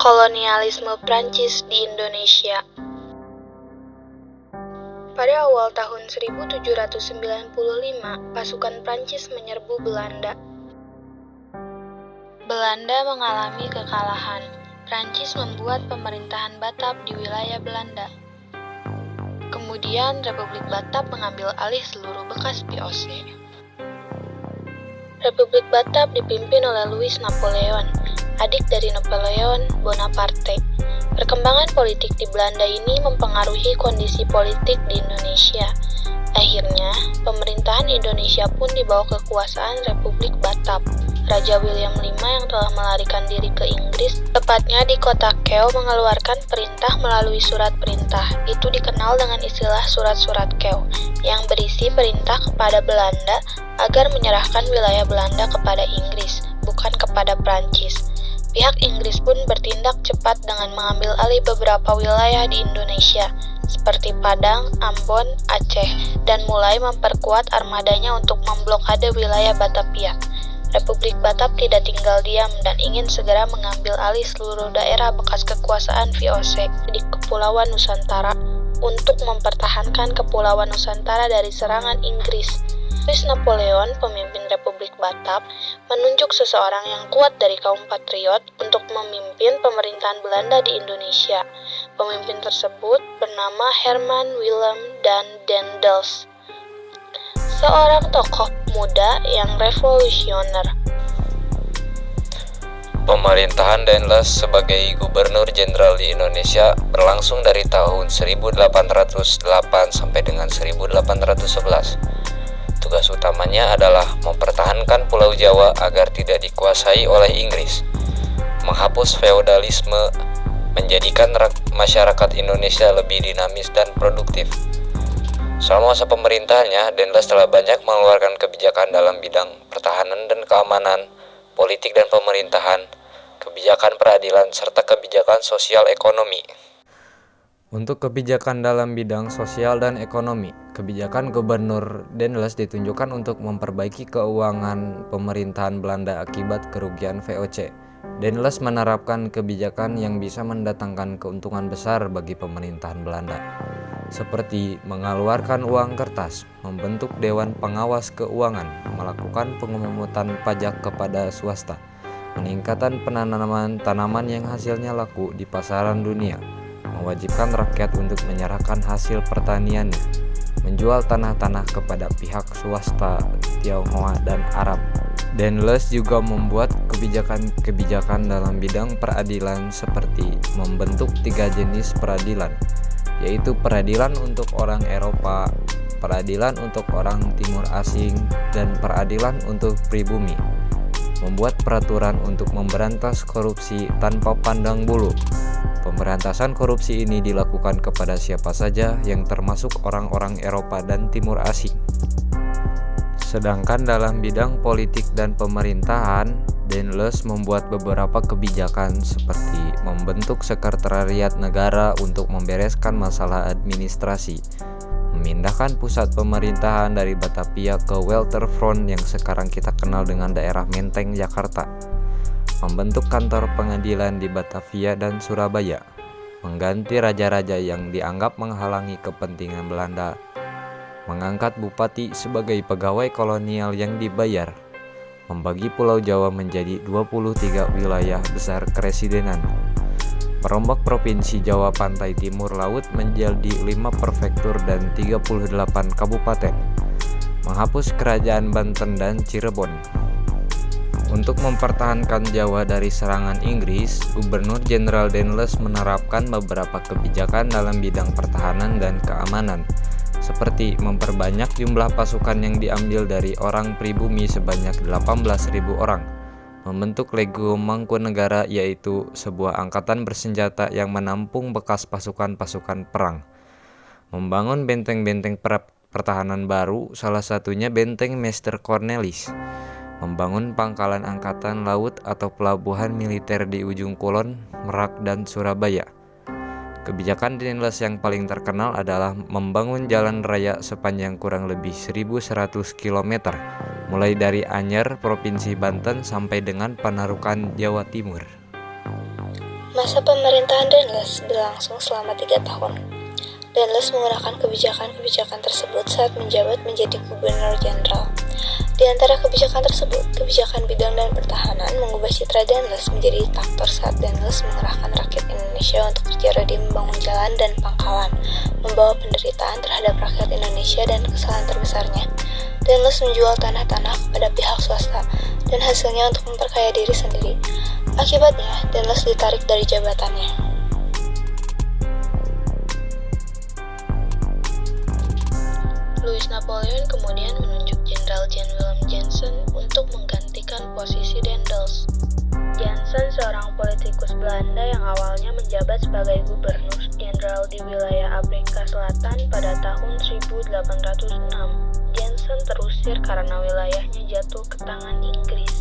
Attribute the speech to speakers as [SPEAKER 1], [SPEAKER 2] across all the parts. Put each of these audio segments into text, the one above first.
[SPEAKER 1] Kolonialisme Prancis di Indonesia. Pada awal tahun 1795, pasukan Prancis menyerbu Belanda. Belanda mengalami kekalahan. Prancis membuat pemerintahan Batab di wilayah Belanda. Kemudian Republik Batab mengambil alih seluruh bekas VOC. Republik Batab dipimpin oleh Louis Napoleon, adik dari Napoleon Bonaparte. Perkembangan politik di Belanda ini mempengaruhi kondisi politik di Indonesia. Akhirnya, pemerintahan Indonesia pun dibawa kekuasaan Republik Batab. Raja William V yang telah melarikan diri ke Inggris, tepatnya di kota Kew, mengeluarkan perintah melalui surat perintah. Itu dikenal dengan istilah surat-surat Kew, yang berisi perintah kepada Belanda agar menyerahkan wilayah Belanda kepada Inggris, bukan kepada Prancis. Pihak Inggris pun bertindak cepat dengan mengambil alih beberapa wilayah di Indonesia, seperti Padang, Ambon, Aceh, dan mulai memperkuat armadanya untuk memblokade wilayah Batavia. Republik Batab tidak tinggal diam dan ingin segera mengambil alih seluruh daerah bekas kekuasaan VOC di Kepulauan Nusantara untuk mempertahankan Kepulauan Nusantara dari serangan Inggris. Louis Napoleon, pemimpin Republik Batab, menunjuk seseorang yang kuat dari kaum patriot untuk memimpin pemerintahan Belanda di Indonesia. Pemimpin tersebut bernama Herman Willem dan Daendels, seorang tokoh muda yang revolusioner.
[SPEAKER 2] Pemerintahan Daendels sebagai Gubernur Jenderal di Indonesia berlangsung dari tahun 1808 sampai dengan 1811. Tugas utamanya adalah mempertahankan Pulau Jawa agar tidak dikuasai oleh Inggris, menghapus feodalisme, menjadikan masyarakat Indonesia lebih dinamis dan produktif. Selama masa pemerintahannya, Daendels telah banyak mengeluarkan kebijakan dalam bidang pertahanan dan keamanan, politik dan pemerintahan, kebijakan peradilan, serta kebijakan sosial ekonomi. Untuk kebijakan dalam bidang sosial dan ekonomi, kebijakan Gubernur Daendels ditunjukkan untuk memperbaiki keuangan pemerintahan Belanda akibat kerugian VOC. Daendels menerapkan kebijakan yang bisa mendatangkan keuntungan besar bagi pemerintahan Belanda, seperti mengeluarkan uang kertas, membentuk Dewan Pengawas Keuangan, melakukan pengemutan pajak kepada swasta, peningkatan penanaman tanaman yang hasilnya laku di pasaran dunia, mewajibkan rakyat untuk menyerahkan hasil pertaniannya, menjual tanah-tanah kepada pihak swasta Tionghoa dan Arab. Daendels juga membuat kebijakan-kebijakan dalam bidang peradilan seperti membentuk 3 jenis peradilan, yaitu peradilan untuk orang Eropa, peradilan untuk orang Timur Asing, dan peradilan untuk pribumi. Membuat peraturan untuk memberantas korupsi tanpa pandang bulu. Pemberantasan korupsi ini dilakukan kepada siapa saja yang termasuk orang-orang Eropa dan Timur Asing. Sedangkan dalam bidang politik dan pemerintahan, Daendels membuat beberapa kebijakan seperti membentuk sekretariat negara untuk membereskan masalah administrasi, memindahkan pusat pemerintahan dari Batavia ke Waterfront yang sekarang kita kenal dengan daerah Menteng, Jakarta, membentuk kantor pengadilan di Batavia dan Surabaya, mengganti raja-raja yang dianggap menghalangi kepentingan Belanda, mengangkat bupati sebagai pegawai kolonial yang dibayar, membagi Pulau Jawa menjadi 23 wilayah besar keresidenan, merombak Provinsi Jawa Pantai Timur Laut menjadi 5 prefektur dan 38 kabupaten, menghapus kerajaan Banten dan Cirebon. Untuk mempertahankan Jawa dari serangan Inggris, Gubernur Jenderal Daendels menerapkan beberapa kebijakan dalam bidang pertahanan dan keamanan, seperti memperbanyak jumlah pasukan yang diambil dari orang pribumi sebanyak 18.000 orang, membentuk Legio Mangkunegara, yaitu sebuah angkatan bersenjata yang menampung bekas pasukan-pasukan perang, membangun benteng-benteng pertahanan baru, salah satunya Benteng Meister Cornelis, membangun pangkalan angkatan laut atau pelabuhan militer di ujung Kulon, Merak, dan Surabaya. Kebijakan Daendels yang paling terkenal adalah membangun jalan raya sepanjang kurang lebih 1.100 km, mulai dari Anyer, Provinsi Banten, sampai dengan Panarukan, Jawa Timur.
[SPEAKER 1] Masa pemerintahan Daendels berlangsung selama 3 tahun. Daendels menggunakan kebijakan-kebijakan tersebut saat menjabat menjadi Gubernur Jenderal. Di antara kebijakan tersebut, kebijakan bidang dan pertahanan mengubah citra Daendels menjadi diktator saat Daendels mengerahkan rakyat Indonesia untuk kerja rodi membangun jalan dan pangkalan, membawa penderitaan terhadap rakyat Indonesia dan kesalahan terbesarnya. Daendels menjual tanah-tanah kepada pihak swasta dan hasilnya untuk memperkaya diri sendiri. Akibatnya, Daendels ditarik dari jabatannya. Louis Napoleon kemudian menunjuk Jenderal Jan Willem Jansen untuk menggantikan posisi Daendels. Jansen seorang politikus Belanda yang awalnya menjabat sebagai gubernur jenderal di wilayah Afrika Selatan pada tahun 1806. Jansen terusir karena wilayahnya jatuh ke tangan Inggris.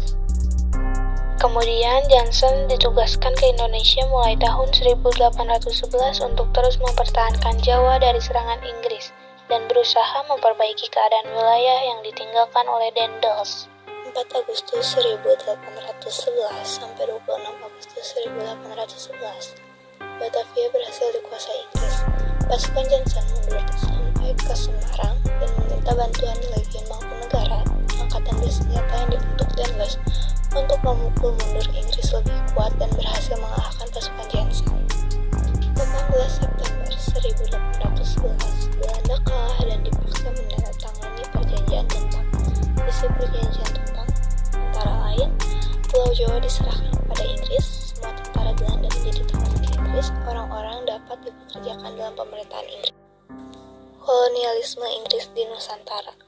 [SPEAKER 1] Kemudian Jansen ditugaskan ke Indonesia mulai tahun 1811 untuk terus mempertahankan Jawa dari serangan Inggris dan berusaha memperbaiki keadaan wilayah yang ditinggalkan oleh Daendels. 4 Agustus 1811 sampai 26 Agustus 1811, Batavia berhasil dikuasai Inggris. Pasukan Jansen mundur sampai ke Semarang dan meminta bantuan Legiun Mangkunegara, angkatan bersenjata yang dibentuk Daendels, untuk memukul mundur Inggris lebih kuat dan berhasil mengalahkan pasukan Jansen. 18 September 1811, Belanda kalah dan dipaksa menandatangani perjanjian Tentang. Isi perjanjian Tentang antara lain, Pulau Jawa diserahkan kepada Inggris, semua tentara Belanda menjadi tawanan Inggris, orang-orang dapat dipekerjakan dalam pemerintahan Inggris. Kolonialisme Inggris di Nusantara.